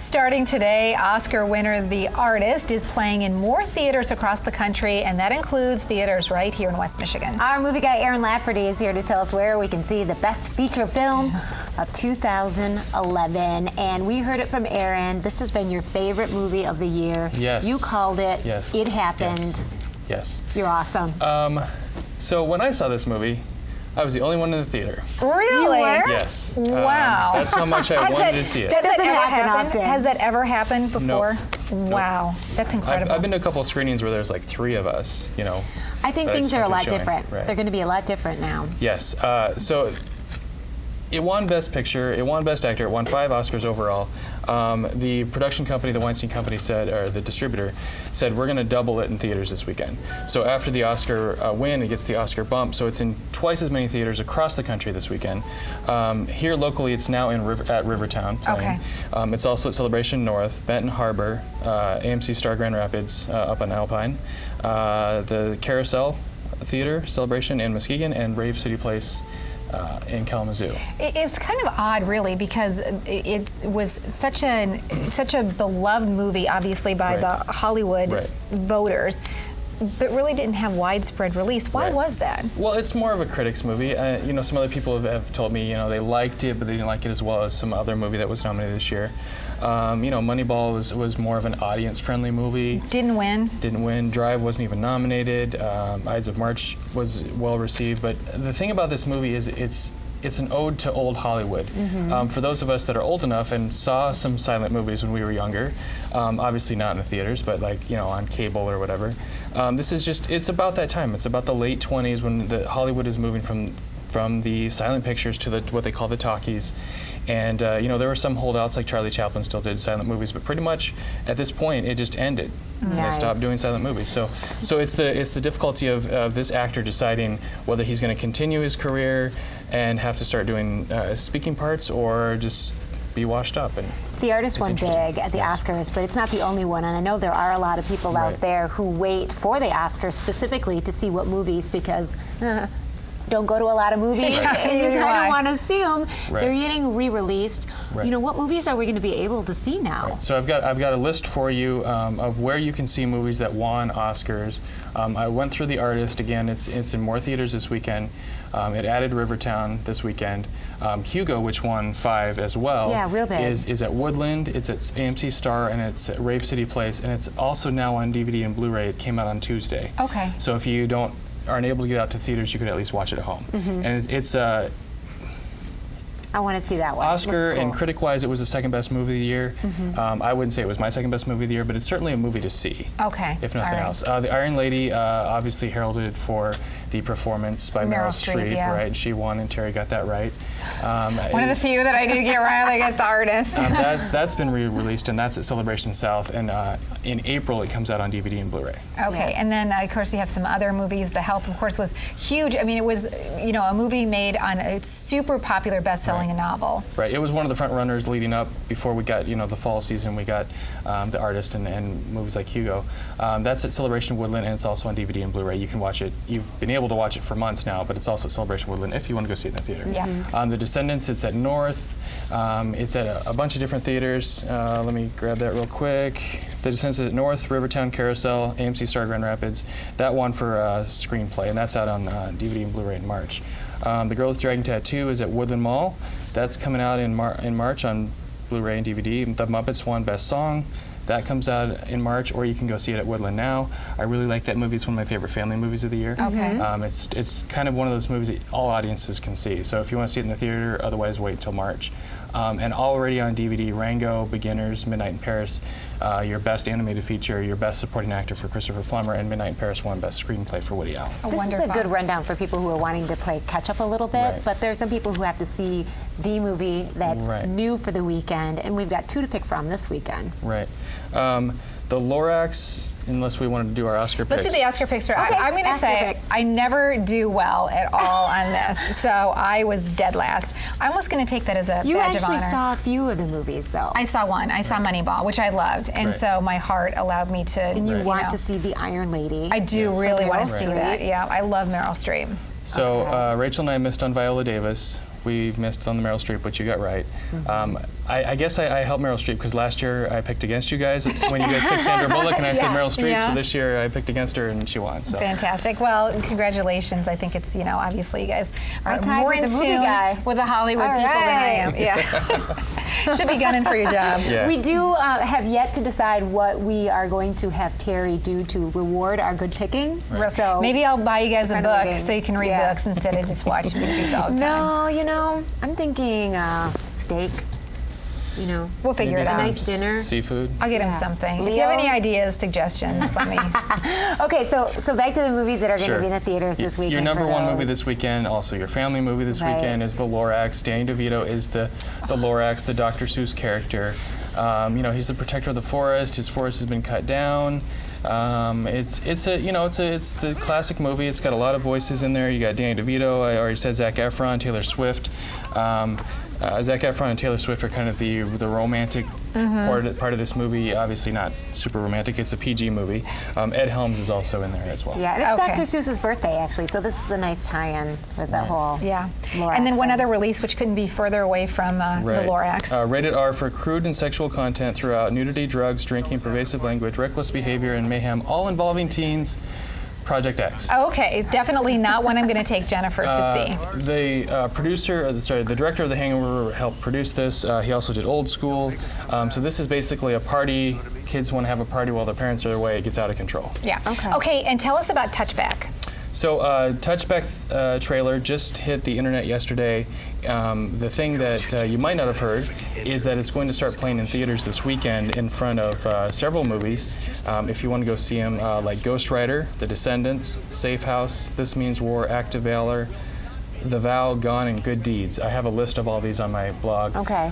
Starting today, Oscar winner The Artist is playing in more theaters across the country, and that includes theaters right here in West Michigan. Our movie guy Aaron Lafferty is here to tell us where we can see the best feature film of 2011. And we heard it from Aaron. This has been your favorite movie of the year. Yes. You called it. Yes. It happened. Yes. You're awesome. So when I saw this movie, I was the only one in the theater. Really? You were? Yes. Wow. That's how much I wanted to see it. Has that Doesn't ever happen happened? often. Has that ever happened before? Nope. Wow, that's incredible. I've been to a couple of screenings where there's like 3 of us, you know. I think that things just are a went lot to showing. different. Right. They're going to be a lot different now. Yes. So it won Best Picture, it won Best Actor, it won 5 Oscars overall. The production company, the Weinstein Company said, or the distributor, said we're going to double it in theaters this weekend. So after the Oscar win, it gets the Oscar bump. So it's in twice as many theaters across the country this weekend. Here locally, it's now at Rivertown playing. Okay. It's also at Celebration North, Benton Harbor, AMC Star Grand Rapids up on Alpine, the Carousel Theater, Celebration in Muskegon, and Rave City Place in Kalamazoo. It's kind of odd, really, because it was such a beloved movie, obviously, by the Hollywood voters, but really didn't have widespread release. Why was that? Well, it's more of a critics movie. You know, some other people have told me, you know, they liked it, but they didn't like it as well as some other movie that was nominated this year. You know, Moneyball was more of an audience-friendly movie. Didn't win. Didn't win. Drive wasn't even nominated. Ides of March was well received. But the thing about this movie is it's an ode to old Hollywood. For those of us that are old enough and saw some silent movies when we were younger, obviously not in the theaters, but like, you know, on cable or whatever. This is just, it's about that time. It's about the late 20s when Hollywood is moving from the silent pictures to what they call the talkies. And you know, there were some holdouts, like Charlie Chaplin still did silent movies, but pretty much at this point it just ended. And they stopped doing silent movies. So it's the difficulty of this actor deciding whether he's going to continue his career and have to start doing speaking parts or just be washed up. And The Artist won big at the Oscars, but it's not the only one. And I know there are a lot of people out there who wait for the Oscars specifically to see what movies, because don't go to a lot of movies, and you kind of want to see them. They're getting re-released. You know, what movies are we going to be able to see now? So I've got a list for you of where you can see movies that won Oscars. I went through The Artist again. It's in more theaters this weekend. It added Rivertown this weekend. Hugo, which won 5 as well, real big. is at Woodland. It's at AMC Star, and it's at Rave City Place, and it's also now on DVD and Blu-ray. It came out on Tuesday. Okay. So if you aren't able to get out to theaters, you could at least watch it at home. And it's I want to see that one. Oscar and critic-wise, it was the second best movie of the year. I wouldn't say it was my second best movie of the year, but it's certainly a movie to see. Okay. If nothing else. The Iron Lady obviously heralded for the performance by Meryl Streep, right? She won, and Terri got that right. One of the few that I did get right, I got The Artist. That's been re-released, and that's at Celebration South, and in April it comes out on DVD and Blu-ray. Okay, and then of course you have some other movies. The Help, of course, was huge. I mean, it was, you know, a movie made on a super popular best-selling novel. Right, it was one of the front runners leading up before we got, you know, the fall season. We got The Artist and movies like Hugo. That's at Celebration Woodland, and it's also on DVD and Blu-ray. You can watch it. You've been able to watch it for months now, but it's also at Celebration Woodland if you want to go see it in the theater. Yeah. The Descendants, it's at North. It's at a bunch of different theaters. Let me grab that real quick. The Descendants is at North, Rivertown, Carousel, AMC Star Grand Rapids. That one for screenplay, and that's out on DVD and Blu-ray in March. The Girl with Dragon Tattoo is at Woodland Mall. That's coming out in March on Blu-ray and DVD. The Muppets won Best Song. That comes out in March, or you can go see it at Woodland now. I really like that movie. It's one of my favorite family movies of the year. Okay. It's kind of one of those movies that all audiences can see. So if you want to see it in the theater, otherwise wait till March. And already on DVD, Rango, Beginners, Midnight in Paris, your Best Animated Feature, your Best Supporting Actor for Christopher Plummer, and Midnight in Paris won Best Screenplay for Woody Allen. This is a good rundown for people who are wanting to play catch up a little bit, but there's some people who have to see the movie that's new for the weekend, and we've got 2 to pick from this weekend. Right. The Lorax, unless we wanted to do our Oscar picks. Let's do the Oscar picks. I'm going to say I never do well at all on this, so I was dead last. I'm almost going to take that as a badge of honor. You actually saw a few of the movies, though. I saw one. I saw Moneyball, which I loved, and so my heart allowed me to. And you want to see The Iron Lady. I do really want to see that. Yeah, I love Meryl Streep. So Rachel and I missed on Viola Davis. we missed on the Meryl Streep, which you got right. I guess I helped Meryl Streep because last year I picked against you guys when you guys picked Sandra Bullock, and I said Meryl Streep. So this year I picked against her, and she won. So. Fantastic. Well, congratulations. I think it's, obviously you guys are tied more with in the movie tune guy. with the Hollywood people than I am. Yeah. Should be gunning for your job. Yeah. We do have yet to decide what we are going to have Terri do to reward our good picking. Right. So maybe I'll buy you guys a book renovating. so you can read books instead of just watching movies all the time. No, I'm thinking steak. We'll figure Maybe it out. some Nice dinner. Seafood. I'll get him something. If you have any ideas, suggestions, let me. Okay, so back to the movies that are going to Sure. be in the theaters this weekend. Your number for one those. movie this weekend, also your family movie this Right. weekend, is the Lorax. Danny DeVito is the Lorax, the Dr. Seuss character. He's the protector of the forest. His forest has been cut down. It's the classic movie. It's got a lot of voices in there. You got Danny DeVito. I already said Zac Efron, Taylor Swift. Zac Efron and Taylor Swift are kind of the romantic part of this movie. Obviously not super romantic. It's a PG movie. Ed Helms is also in there as well. Yeah, and it's Okay. Dr. Seuss's birthday, actually, so this is a nice tie-in with that whole Lorax And then one thing. other release, which couldn't be further away from the Lorax. Rated R for crude and sexual content throughout nudity, drugs, drinking, pervasive language, reckless behavior, and mayhem, all involving teens. Project X. Okay, definitely not one I'm going to take Jennifer to see. The the director of The Hangover helped produce this. He also did Old School. So this is basically a party. Kids want to have a party while their parents are away. It gets out of control. Yeah. Okay. Okay, and tell us about Touchback. So Touchback trailer just hit the internet yesterday. The thing that you might not have heard is that it's going to start playing in theaters this weekend in front of several movies. If you want to go see them, like Ghost Rider, The Descendants, Safe House, This Means War, Act of Valor, The Vow, Gone, and Good Deeds. I have a list of all these on my blog. Okay.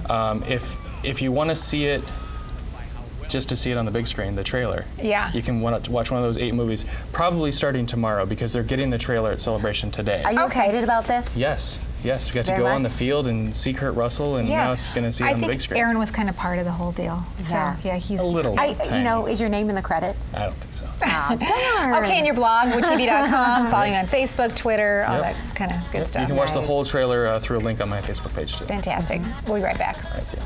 If you want to see it, just to see it on the big screen, the trailer. Yeah. You can watch one of those 8 movies, probably starting tomorrow, because they're getting the trailer at Celebration today. Are you excited about this? Yes, we got to Very go on the much. field and see Kurt Russell, and now it's going to see it on the big screen. Aaron was kind of part of the whole deal. Yeah. So, yeah, he's A little tiny. Is your name in the credits? I don't think so. Okay, and your blog, woodtv.com, following on Facebook, Twitter, all that kind of good stuff. You can watch the whole trailer through a link on my Facebook page too. Fantastic. We'll be right back. All right, see ya.